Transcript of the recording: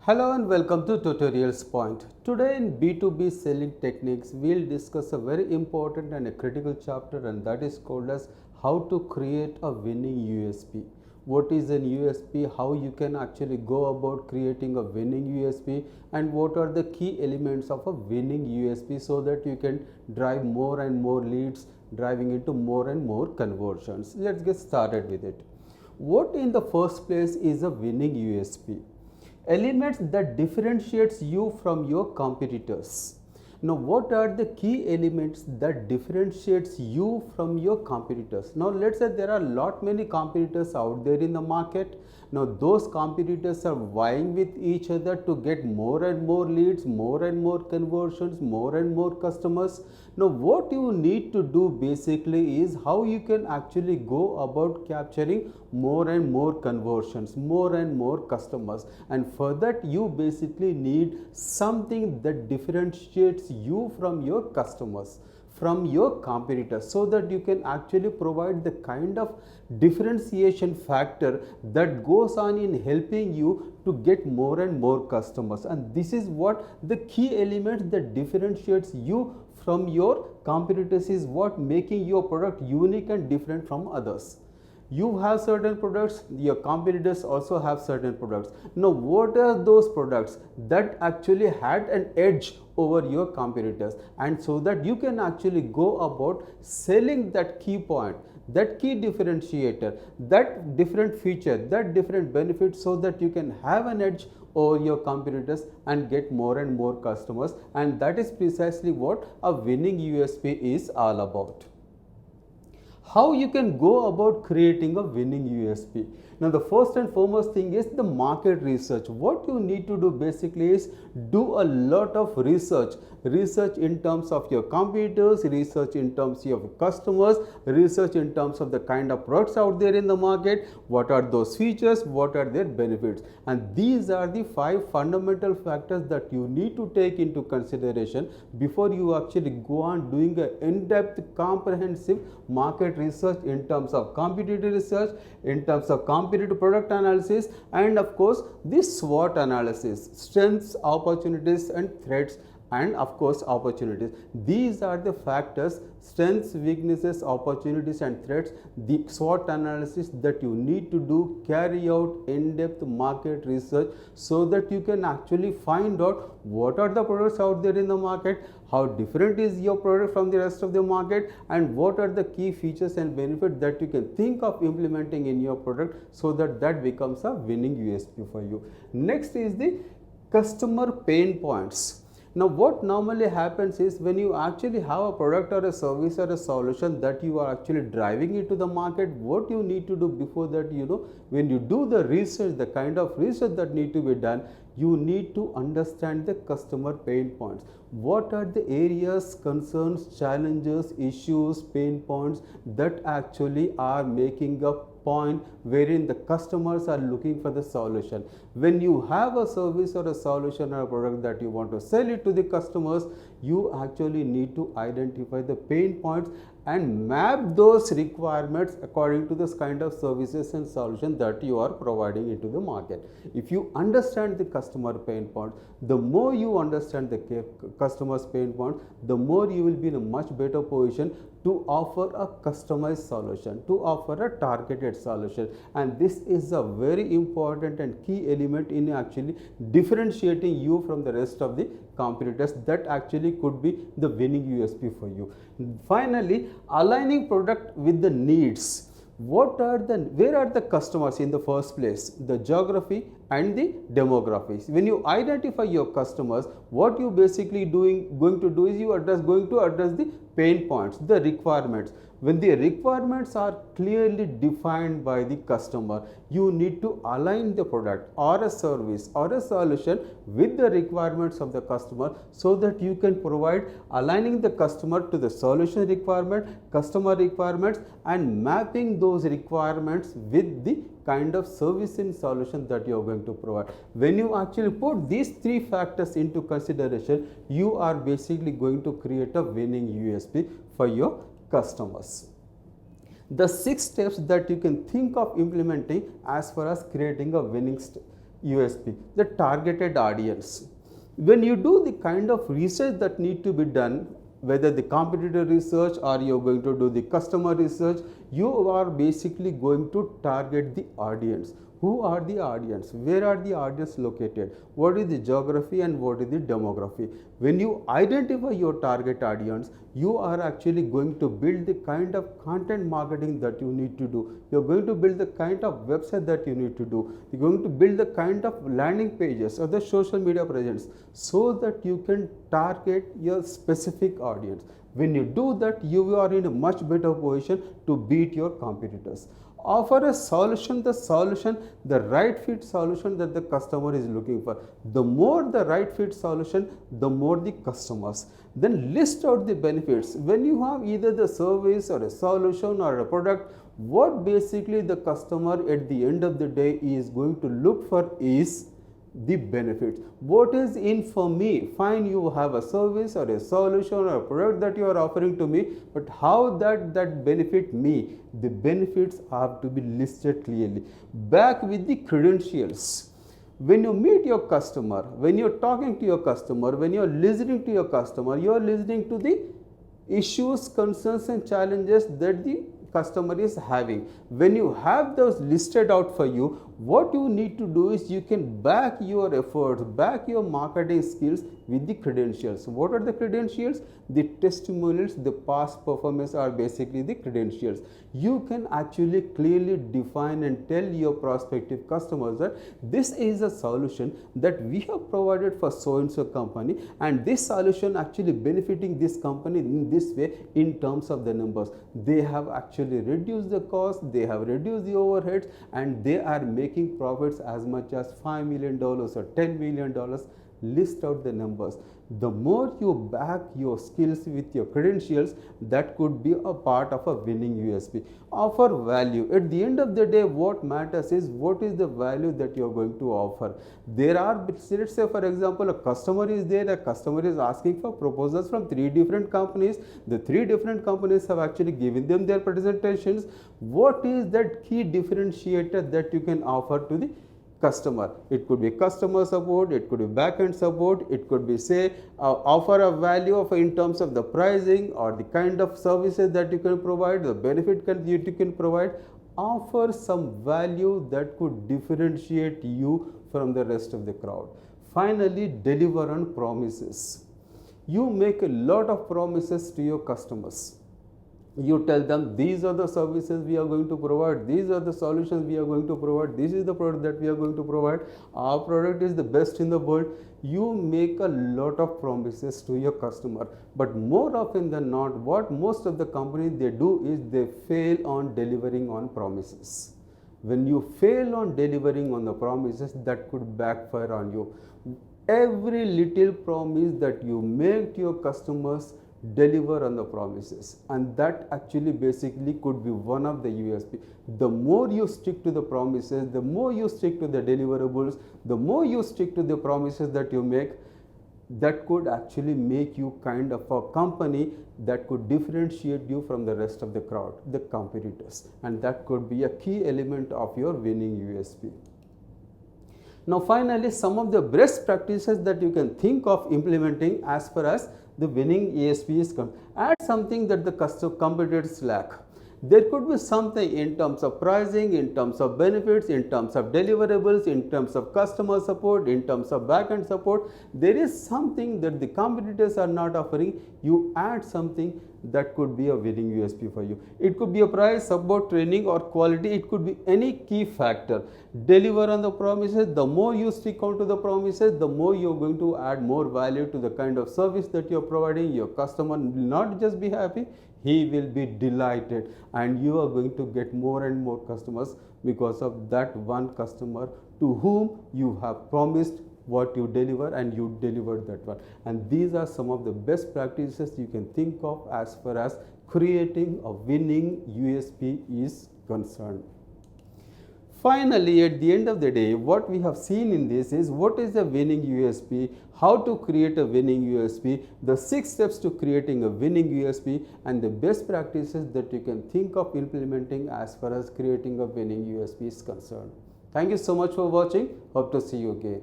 Hello and welcome to Tutorialspoint. Today in B2B selling techniques, we'll discuss a very important and a critical chapter, and that is called as how to create a winning USP. What is an USP, how you can actually go about creating a winning USP, and what are the key elements of a winning USP so that you can drive more and more leads, driving into more and more conversions. Let's get started with it. What in the first place is a winning USP? Elements that differentiates you from your competitors. Now what are the key elements that differentiates you from your competitors? Now let's say there are many competitors out there in the market. Now those competitors are vying with each other to get more and more leads, more and more conversions, more and more customers. Now what you need to do basically is how you can actually go about capturing more and more conversions, more and more customers, and for that you basically need something that differentiates you from your customers, from your competitors, so that you can actually provide the kind of differentiation factor that goes on in helping you to get more and more customers. And this is what the key element that differentiates you from your competitors, is what making your product unique and different from others. You have certain products, your competitors also have certain products. Now what are those products that actually had an edge over your competitors, and so that you can actually go about selling that key point, that key differentiator, that different feature, that different benefit, so that you can have an edge over your competitors and get more and more customers. And that is precisely what a winning USP is all about. How you can go about creating a winning USP? Now the first and foremost thing is the market research. What you need to do basically is do a lot of research in terms of your competitors, research in terms of your customers, research in terms of the kind of products out there in the market, what are those features, what are their benefits. And these are the 5 fundamental factors that you need to take into consideration before you actually go on doing an in-depth comprehensive market research in terms of competitive research, in terms of competitive product analysis, and of course the SWOT analysis, strengths, opportunities and threats, and of course opportunities. These are the factors: strengths, weaknesses, opportunities and threats, the SWOT analysis that you need to do. Carry out in-depth market research so that you can actually find out what are the products out there in the market, how different is your product from the rest of the market, and what are the key features and benefits that you can think of implementing in your product, so that that becomes a winning USP for you. Next is the customer pain points. Now what normally happens is, when you actually have a product or a service or a solution that you are actually driving into the market, what you need to do before that, when you do the research, the kind of research that need to be done, you need to understand the customer pain points. What are the areas, concerns, challenges, issues, pain points that actually are making a point wherein the customers are looking for the solution. When you have a service or a solution or a product that you want to sell it to the customers, you actually need to identify the pain points and map those requirements according to this kind of services and solution that you are providing into the market. If you understand the customer pain point, the more you understand the customer's pain point, the more you will be in a much better position to offer a customized solution, to offer a targeted solution. And this is a very important and key element in actually differentiating you from the rest of the competitors. That actually could be the winning USP for you. Finally, aligning product with the needs. Where are the customers in the first place? The geography and the demographics. When you identify your customers, what you basically going to do is you are going to address the pain points, the requirements. When the requirements are clearly defined by the customer, you need to align the product or a service or a solution with the requirements of the customer, so that you can provide aligning the customer to the solution requirement, customer requirements, and mapping those requirements with the kind of service and solution that you are going to provide. When you actually put these 3 factors into consideration, you are basically going to create a winning USP for your customers. The 6 steps that you can think of implementing as far as creating a winning USP, the targeted audience. When you do the kind of research that need to be done, whether the competitor research or you're going to do the customer research, you are basically going to target the audience. Who are the audience? Where are the audience located? What is the geography and what is the demography? When you identify your target audience, you are actually going to build the kind of content marketing that you need to do. You're going to build the kind of website that you need to do. You're going to build the kind of landing pages or the social media presence so that you can target your specific audience. When you do that, you are in a much better position to beat your competitors. Offer a solution, the right fit solution that the customer is looking for. The more the right fit solution, the more the customers. Then list out the benefits. When you have either the service or a solution or a product, what basically the customer at the end of the day is going to look for is the benefits. What is in for me? Fine, you have a service or a solution or a product that you are offering to me, but how that benefit me? The benefits have to be listed clearly. Back with the credentials. When you meet your customer, when you're talking to your customer, when you're listening to your customer, you're listening to the issues, concerns and challenges that the customer is having. When you have those listed out for you, what you need to do is you can back your efforts, back your marketing skills with the credentials. What are the credentials? The testimonials, the past performance are basically the credentials. You can actually clearly define and tell your prospective customers that this is a solution that we have provided for so and so company, and this solution actually benefiting this company in this way in terms of the numbers. They have actually reduced the cost, they have reduced the overheads, and they are making profits as much as $5 million or $10 million. List out the numbers. The more you back your skills with your credentials, that could be a part of a winning USP. Offer value. At the end of the day, what matters is what is the value that you are going to offer. There are, let's say for example, a customer is there, a customer is asking for proposals from 3 different companies. The 3 different companies have actually given them their presentations. What is that key differentiator that you can offer to the customer? It could be customer support, it could be back-end support, it could be say offer a value of in terms of the pricing or the kind of services that you can provide, the benefit you can provide. Offer some value that could differentiate you from the rest of the crowd. Finally, deliver on promises. You make a lot of promises to your customers. You tell them these are the services we are going to provide, these are the solutions we are going to provide, this is the product that we are going to provide, our product is the best in the world. You make a lot of promises to your customer, but more often than not, what most of the companies they do is they fail on delivering on promises. When you fail on delivering on the promises, that could backfire on you. Every little promise that you make to your customers, deliver on the promises, and that actually basically could be one of the USP. The more you stick to the promises, the more you stick to the deliverables, the more you stick to the promises that you make, that could actually make you kind of a company that could differentiate you from the rest of the crowd, the competitors, and that could be a key element of your winning USP. Now finally, some of the best practices that you can think of implementing as far as the winning USP is concerned. Add something that the competitors lack. There could be something in terms of pricing, in terms of benefits, in terms of deliverables, in terms of customer support, in terms of back-end support. There is something that the competitors are not offering. You add something that could be a winning USP for you. It could be a price, support, training or quality. It could be any key factor. Deliver on the promises. The more you stick on to the promises, the more you're going to add more value to the kind of service that you're providing. Your customer will not just be happy, he will be delighted, and you are going to get more and more customers because of that one customer to whom you have promised what you deliver, and you delivered that one. And these are some of the best practices you can think of as far as creating a winning USP is concerned. Finally, at the end of the day, what we have seen in this is what is a winning USP, how to create a winning USP, the 6 steps to creating a winning USP, and the best practices that you can think of implementing as far as creating a winning USP is concerned. Thank you so much for watching. Hope to see you again.